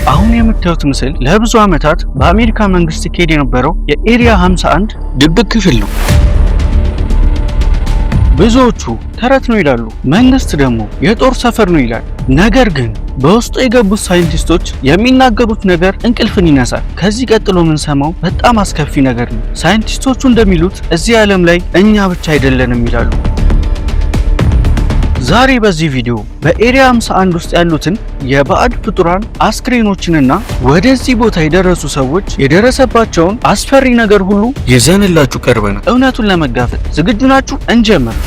አሁን የምታዩት ምስል ለብዙ ዓመታት በአሜሪካ መንግስት ሲካሄድ የነበረው የኤሪያ 51 ድብቅ ክፍል ነው። ብዙዎቹ ተረት ነው ይላሉ፣ መንግስት ደግሞ የጦር ሰፈር ነው ይላል። ነገር ግን በውስጡ የገቡት ሳይንቲስቶች የሚናገሩት ነገር እንቅልፍን ይነሳል። ከዚህ ቀጥሎ የምንሰማው በጣም አስከፊ ነገር ነው። ሳይንቲስቶቹ እንደሚሉት እዚህ ዓለም ላይ እኛ ብቻ አይደለንም ይላሉ። ዛሬ በዚህ ቪዲዮ በኤሪያ 51 ውስጥ ያሉትን የባዕድ ፍጡራን አስክሬኖችንና ወደዚህ ቦታ የደረሱ ሰዎች የደረሰባቸውን አስፈሪ ነገር ሁሉ ይዘንላችሁ ቀርበናል። እውነቱን ለመጋፈጥ ዝግጁ ናችሁ? እንጀምር።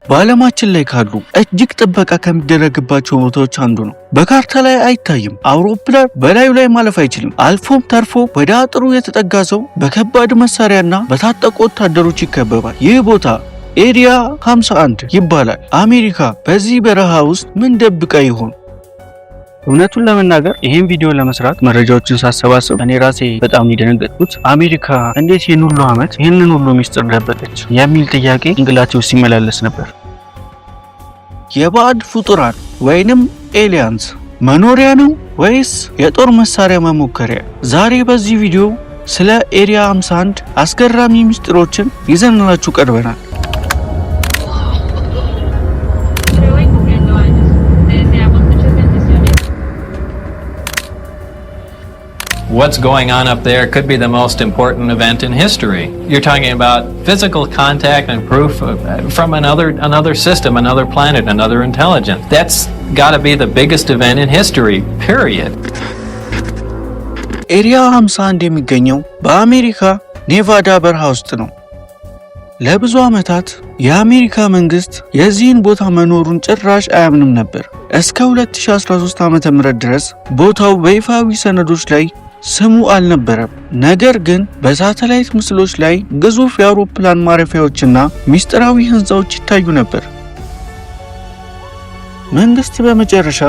በዓለማችን ላይ ካሉ እጅግ ጥበቃ ከሚደረግባቸው ቦታዎች አንዱ ነው። በካርታ ላይ አይታይም። አውሮፕላን በላዩ ላይ ማለፍ አይችልም። አልፎም ተርፎ ወደ አጥሩ የተጠጋ ሰው በከባድ መሳሪያና በታጠቁ ወታደሮች ይከበባል። ይህ ቦታ ኤሪያ 51 ይባላል። አሜሪካ በዚህ በረሃ ውስጥ ምን ደብቃ ይሆን? እውነቱን ለመናገር ይህን ቪዲዮ ለመስራት መረጃዎችን ሳሰባስብ እኔ ራሴ በጣም የደነገጥኩት አሜሪካ እንዴት ይህን ሁሉ ዓመት ይህንን ሁሉ ሚስጥር ደበቀች የሚል ጥያቄ ጭንቅላቴ ውስጥ ሲመላለስ ነበር። የባዕድ ፍጡራን ወይንም ኤሊያንስ መኖሪያ ነው ወይስ የጦር መሳሪያ መሞከሪያ? ዛሬ በዚህ ቪዲዮ ስለ ኤሪያ 51 አስገራሚ ሚስጥሮችን ይዘንላችሁ ቀርበናል። What's going on up there could be the most important event in history. You're talking about physical contact and proof from another system, another planet, another intelligence. That's got to be the biggest event in history, period. ኤሪያ 51 የሚገኘው በአሜሪካ ኔቫዳ በረሃ ውስጥ ነው። ለብዙ ዓመታት የአሜሪካ መንግስት የዚህን ቦታ መኖሩን ጭራሽ አያምንም ነበር። እስከ 2013 ዓ.ም ድረስ ቦታው በይፋዊ ሰነዶች ላይ ስሙ አልነበረም። ነገር ግን በሳተላይት ምስሎች ላይ ግዙፍ የአውሮፕላን ማረፊያዎችና ሚስጥራዊ ህንፃዎች ይታዩ ነበር። መንግስት በመጨረሻ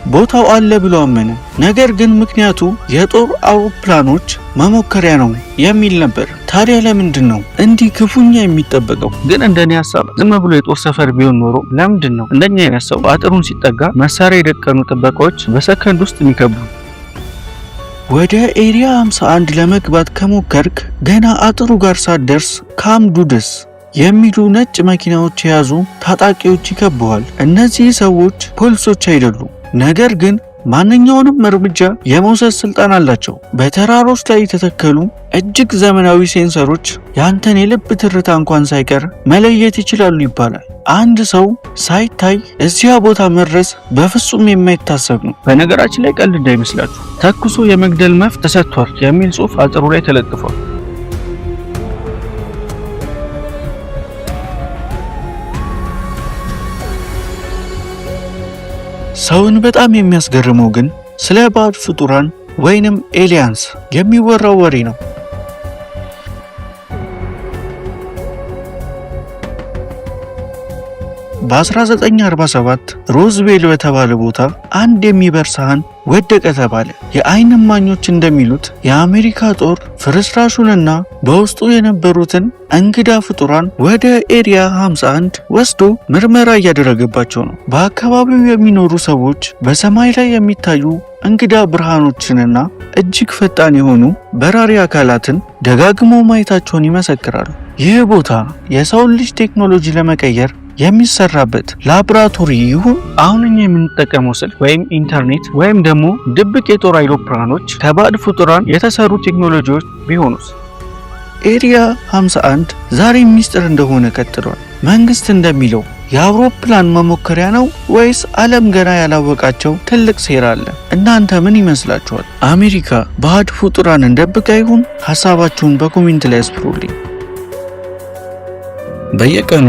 ቦታው አለ ብሎ አመነ። ነገር ግን ምክንያቱ የጦር አውሮፕላኖች መሞከሪያ ነው የሚል ነበር። ታዲያ ለምንድን ነው እንዲህ ክፉኛ የሚጠበቀው? ግን እንደኔ ሐሳብ ዝም ብሎ የጦር ሰፈር ቢሆን ኖሮ ለምንድን ነው እንደኛ አይነት ሰው አጥሩን ሲጠጋ መሳሪያ የደቀኑ ጥበቃዎች በሰከንድ ውስጥ የሚከቡ? ወደ ኤሪያ 51 ለመግባት ከሞከርክ ገና አጥሩ ጋር ሳትደርስ ካምዱድስ የሚሉ ነጭ መኪናዎች የያዙ ታጣቂዎች ይከበዋል። እነዚህ ሰዎች ፖሊሶች አይደሉም፣ ነገር ግን ማንኛውንም እርምጃ የመውሰድ ስልጣን አላቸው። በተራሮች ላይ የተተከሉ እጅግ ዘመናዊ ሴንሰሮች ያንተን የልብ ትርታ እንኳን ሳይቀር መለየት ይችላሉ ይባላል። አንድ ሰው ሳይታይ እዚያ ቦታ መድረስ በፍጹም የማይታሰብ ነው። በነገራችን ላይ ቀልድ እንዳይመስላችሁ ተኩሶ የመግደል መብት ተሰጥቷል የሚል ጽሑፍ አጥሩ ላይ ተለጥፏል። ሰውን በጣም የሚያስገርመው ግን ስለ ባዕድ ፍጡራን ወይንም ኤሊያንስ የሚወራው ወሬ ነው። በ1947 ሮዝዌል በተባለ ቦታ አንድ የሚበር ሳህን ወደቀ ተባለ። የዓይን እማኞች እንደሚሉት የአሜሪካ ጦር ፍርስራሹንና በውስጡ የነበሩትን እንግዳ ፍጡራን ወደ ኤሪያ 51 ወስዶ ምርመራ እያደረገባቸው ነው። በአካባቢው የሚኖሩ ሰዎች በሰማይ ላይ የሚታዩ እንግዳ ብርሃኖችንና እጅግ ፈጣን የሆኑ በራሪ አካላትን ደጋግመው ማየታቸውን ይመሰክራሉ። ይህ ቦታ የሰውን ልጅ ቴክኖሎጂ ለመቀየር የሚሰራበት ላቦራቶሪ ይሁን? አሁን እኛ የምንጠቀመው ስልክ ወይም ኢንተርኔት ወይም ደግሞ ድብቅ የጦር አይሮፕላኖች ከባዕድ ፍጡራን የተሰሩ ቴክኖሎጂዎች ቢሆኑስ? ኤሪያ 51 ዛሬ ሚስጥር እንደሆነ ቀጥሏል። መንግስት እንደሚለው የአውሮፕላን መሞከሪያ ነው ወይስ ዓለም ገና ያላወቃቸው ትልቅ ሴራ አለ? እናንተ ምን ይመስላችኋል? አሜሪካ ባዕድ ፍጡራንን ደብቃ ይሁን? ሐሳባችሁን በኮሜንት ላይ አስፍሩልኝ። በየቀኑ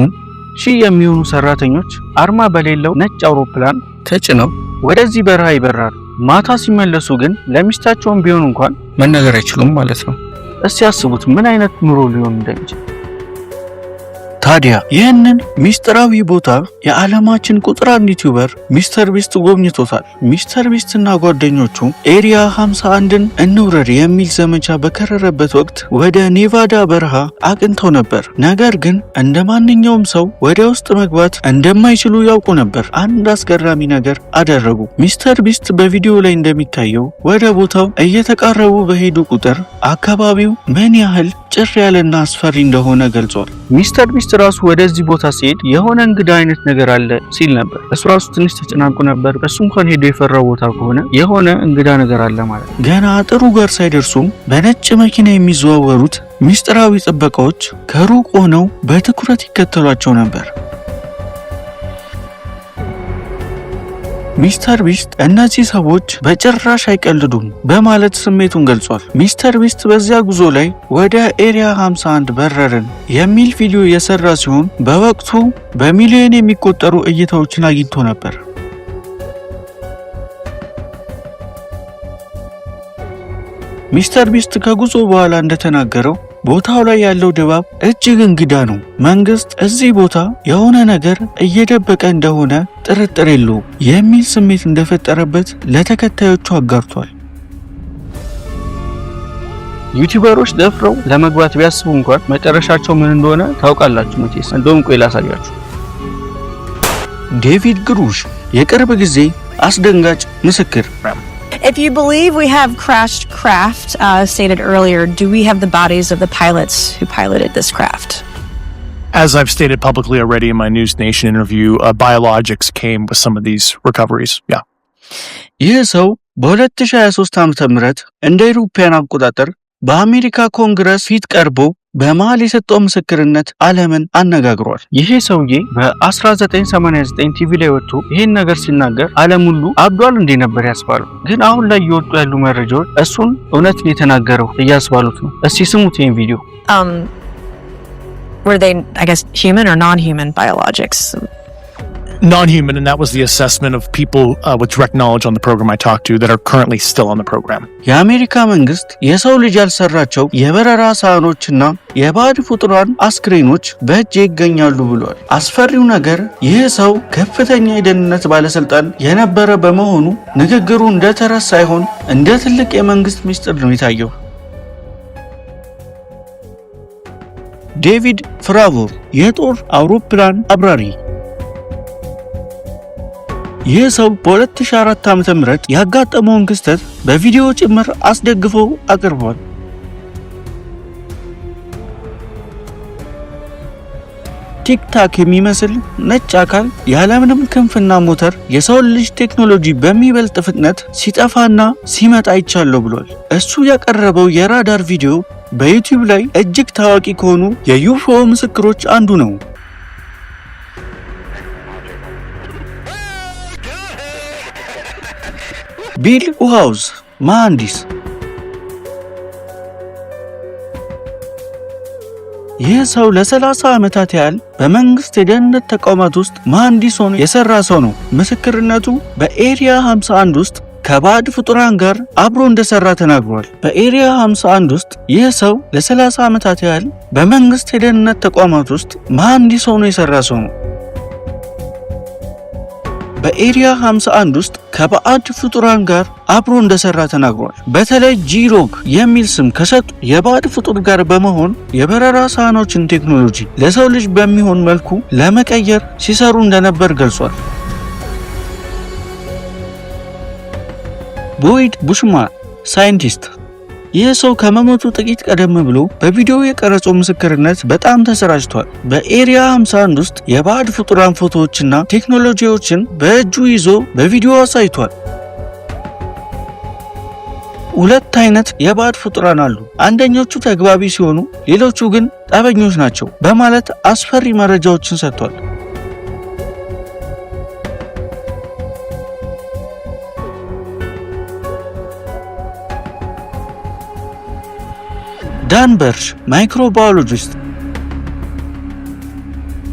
ሺህ የሚሆኑ ሰራተኞች አርማ በሌለው ነጭ አውሮፕላን ተጭነው ወደዚህ በረሃ ይበራሉ። ማታ ሲመለሱ ግን ለሚስታቸውም ቢሆን እንኳን መናገር አይችሉም ማለት ነው። እስቲ ያስቡት ምን አይነት ኑሮ ሊሆን እንደሚችል። ታዲያ ይህንን ሚስጥራዊ ቦታ የዓለማችን ቁጥር 1 ዩቲዩበር ሚስተር ቢስት ጎብኝቶታል። ሚስተር ቢስትና ጓደኞቹ ኤሪያ 51ን እንውረር የሚል ዘመቻ በከረረበት ወቅት ወደ ኔቫዳ በረሃ አቅንተው ነበር። ነገር ግን እንደ ማንኛውም ሰው ወደ ውስጥ መግባት እንደማይችሉ ያውቁ ነበር። አንድ አስገራሚ ነገር አደረጉ። ሚስተር ቢስት በቪዲዮ ላይ እንደሚታየው ወደ ቦታው እየተቃረቡ በሄዱ ቁጥር አካባቢው ምን ያህል ጭር ያለና አስፈሪ እንደሆነ ገልጿል። ሚስተር ቢስት ራሱ ወደዚህ ቦታ ሲሄድ የሆነ እንግዳ አይነት ነገር አለ ሲል ነበር። እሱ ራሱ ትንሽ ተጨናንቆ ነበር። እሱ እንኳን ሄዶ የፈራው ቦታ ከሆነ የሆነ እንግዳ ነገር አለ ማለት። ገና አጥሩ ጋር ሳይደርሱም በነጭ መኪና የሚዘዋወሩት ሚስጥራዊ ጥበቃዎች ከሩቅ ሆነው በትኩረት ይከተሏቸው ነበር። ሚስተር ቢስት እነዚህ ሰዎች በጭራሽ አይቀልዱም በማለት ስሜቱን ገልጿል። ሚስተር ቢስት በዚያ ጉዞ ላይ ወደ ኤሪያ 51 በረርን የሚል ቪዲዮ የሰራ ሲሆን በወቅቱ በሚሊዮን የሚቆጠሩ እይታዎችን አግኝቶ ነበር። ሚስተር ቢስት ከጉዞ በኋላ እንደተናገረው ቦታው ላይ ያለው ድባብ እጅግ እንግዳ ነው። መንግስት እዚህ ቦታ የሆነ ነገር እየደበቀ እንደሆነ ጥርጥር የለውም የሚል ስሜት እንደፈጠረበት ለተከታዮቹ አጋርቷል። ዩቲዩበሮች ደፍረው ለመግባት ቢያስቡ እንኳን መጨረሻቸው ምን እንደሆነ ታውቃላችሁ መቼስ። እንደውም ቆይ ላሳያችሁ። ዴቪድ ግሩሽ የቅርብ ጊዜ አስደንጋጭ ምስክር። If you believe we have crashed craft, stated earlier, do we have the bodies of the pilots who piloted this craft? As I've stated publicly already in my News Nation interview, biologics came with some of these recoveries. Yeah. ይህ ሰው በ2023 ዓ.ም እንደ አውሮፓውያን አቆጣጠር በአሜሪካ ኮንግረስ ፊት ቀርቦ በመሃል የሰጠው ምስክርነት ዓለምን አነጋግሯል። ይሄ ሰውዬ በ1989 ቲቪ ላይ ወጥቶ ይሄን ነገር ሲናገር ዓለም ሁሉ አብዷል እንዴ ነበር ያስባሉ። ግን አሁን ላይ እየወጡ ያሉ መረጃዎች እሱን እውነት ነው የተናገረው እያስባሉት ነው። እስቲ ስሙት ይሄን ቪዲዮ። Were they, I guess, human or non-human biologics? Non-human, and that was the assessment of people with direct knowledge on the program I talked to that are currently still on the program. የአሜሪካ መንግስት የሰው ልጅ ያልሰራቸው የበረራ ሳህኖችና የባዕድ ፍጡራን አስክሬኖች በእጅ ይገኛሉ ብሏል። አስፈሪው ነገር ይህ ሰው ከፍተኛ የደህንነት ባለስልጣን የነበረ በመሆኑ ንግግሩ እንደ ተረት ሳይሆን እንደ ትልቅ የመንግስት ሚስጥር ነው የታየው። ዴቪድ ፍራቮር የጦር አውሮፕላን አብራሪ። ይህ ሰው በ2004 ዓ.ም ያጋጠመውን ክስተት በቪዲዮ ጭምር አስደግፎ አቅርቧል። ቲክታክ የሚመስል ነጭ አካል ያለምንም ክንፍና ሞተር የሰው ልጅ ቴክኖሎጂ በሚበልጥ ፍጥነት ሲጠፋና ሲመጣ አይቻለሁ ብሏል። እሱ ያቀረበው የራዳር ቪዲዮ በዩቲዩብ ላይ እጅግ ታዋቂ ከሆኑ የዩፎ ምስክሮች አንዱ ነው። ቢል ውሃውዝ መሐንዲስ። ይህ ሰው ለ30 ዓመታት ያህል በመንግስት የደህንነት ተቋማት ውስጥ መሐንዲስ ሆኖ የሰራ ሰው ነው። ምስክርነቱ በኤሪያ 51 ውስጥ ከባዕድ ፍጡራን ጋር አብሮ እንደሰራ ተናግሯል። በኤሪያ 51 ውስጥ ይህ ሰው ለ30 ዓመታት ያህል በመንግስት የደህንነት ተቋማት ውስጥ መሐንዲስ ሆኖ የሰራ ሰው ነው። በኤሪያ 51 ውስጥ ከባዕድ ፍጡራን ጋር አብሮ እንደሰራ ተናግሯል። በተለይ ጂሮግ የሚል ስም ከሰጡ የባዕድ ፍጡር ጋር በመሆን የበረራ ሳህኖችን ቴክኖሎጂ ለሰው ልጅ በሚሆን መልኩ ለመቀየር ሲሰሩ እንደነበር ገልጿል። ቦይድ ቡሽማን ሳይንቲስት። ይህ ሰው ከመሞቱ ጥቂት ቀደም ብሎ በቪዲዮ የቀረጸው ምስክርነት በጣም ተሰራጭቷል። በኤሪያ 51 ውስጥ የባዕድ ፍጡራን ፎቶዎችና ቴክኖሎጂዎችን በእጁ ይዞ በቪዲዮ አሳይቷል። ሁለት አይነት የባዕድ ፍጡራን አሉ። አንደኞቹ ተግባቢ ሲሆኑ፣ ሌሎቹ ግን ጠበኞች ናቸው በማለት አስፈሪ መረጃዎችን ሰጥቷል። ዳን በርሽ ማይክሮባዮሎጂስት።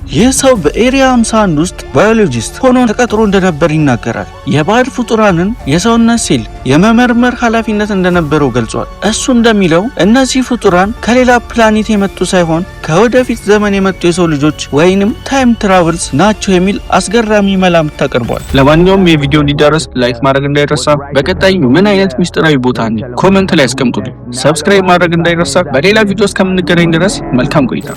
ይህ ሰው በኤሪያ 51 ውስጥ ባዮሎጂስት ሆኖ ተቀጥሮ እንደነበር ይናገራል። የባዕድ ፍጡራንን የሰውነት ሴል የመመርመር ኃላፊነት እንደነበረው ገልጿል። እሱ እንደሚለው እነዚህ ፍጡራን ከሌላ ፕላኔት የመጡ ሳይሆን ከወደፊት ዘመን የመጡ የሰው ልጆች ወይንም ታይም ትራቨልስ ናቸው የሚል አስገራሚ መላምት አቅርቧል። ለማንኛውም የቪዲዮ እንዲደርስ ላይክ ማድረግ እንዳይረሳ። በቀጣይ ምን አይነት ሚስጥራዊ ቦታ አለ ኮሜንት ላይ አስቀምጡልኝ። ሰብስክራይብ ማድረግ እንዳይረሳ። በሌላ ቪዲዮ እስከምንገናኝ ድረስ መልካም ቆይታ።